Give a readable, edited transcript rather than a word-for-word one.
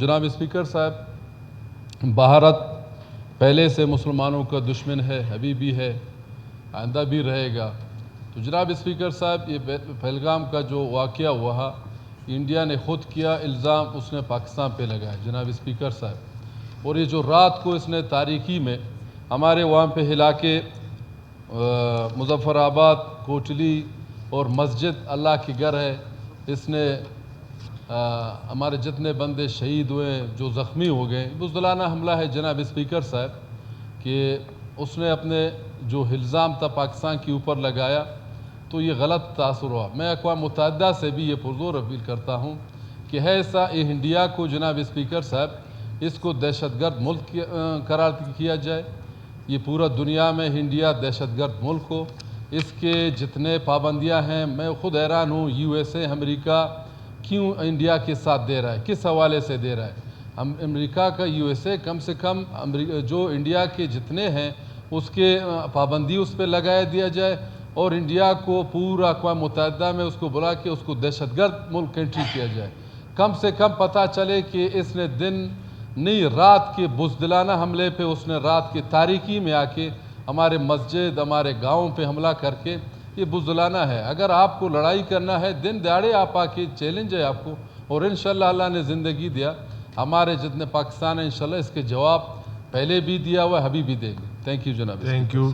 जनाब स्पीकर साहब, भारत पहले से मुसलमानों का दुश्मन है, अभी भी है, आइंदा भी रहेगा। तो जनाब स्पीकर साहब, ये पहलगाम का जो वाक़या हुआ, इंडिया ने ख़ुद किया, इल्ज़ाम उसने पाकिस्तान पे लगाया जनाब स्पीकर साहब। और ये जो रात को इसने तारीकी में हमारे वहाँ पे इलाके मुज़फ़्फ़राबाद, कोटली और मस्जिद अल्लाह की घर है, इसने हमारे जितने बंदे शहीद हुए, जो ज़ख्मी हो गए, बुज़दिलाना हमला है जनाब स्पीकर साहब कि उसने अपने जो इल्ज़ाम था पाकिस्तान के ऊपर लगाया, तो ये गलत तासुर हुआ। मैं अक़वाम मुत्तहिदा से भी ये पुरज़ोर अपील करता हूँ कि है ऐसा इंडिया को जनाब स्पीकर साहब, इसको दहशतगर्द मुल्क करार किया जाए। ये पूरा दुनिया में इंडिया दहशतगर्द मुल्क हो, इसके जितने पाबंदियाँ हैं, मैं ख़ुद हैरान हूँ USA अमेरिका क्यों इंडिया के साथ दे रहा है, किस हवाले से दे रहा है। हम अमेरिका का USA कम से कम जो इंडिया के जितने हैं उसके पाबंदी उस पर लगाया दिया जाए और इंडिया को पूरा अक़वाम मुत्तहिदा में उसको बुला के उसको दहशतगर्द मुल्क एंट्री किया जाए। कम से कम पता चले कि इसने दिन नहीं रात के बुज़दिलाना हमले पे उसने रात की तारीकी में आके हमारे मस्जिद, हमारे गाँव पे हमला करके, ये बुज़दिलाना है। अगर आपको लड़ाई करना है दिन दहाड़े आप आके, चैलेंज है आपको, और इंशाअल्लाह अल्लाह ने ज़िंदगी दिया, हमारे जितने पाकिस्तान है इंशाअल्लाह इसके जवाब पहले भी दिया हुआ है, अभी भी देंगे। थैंक यू जनाब। Thank you.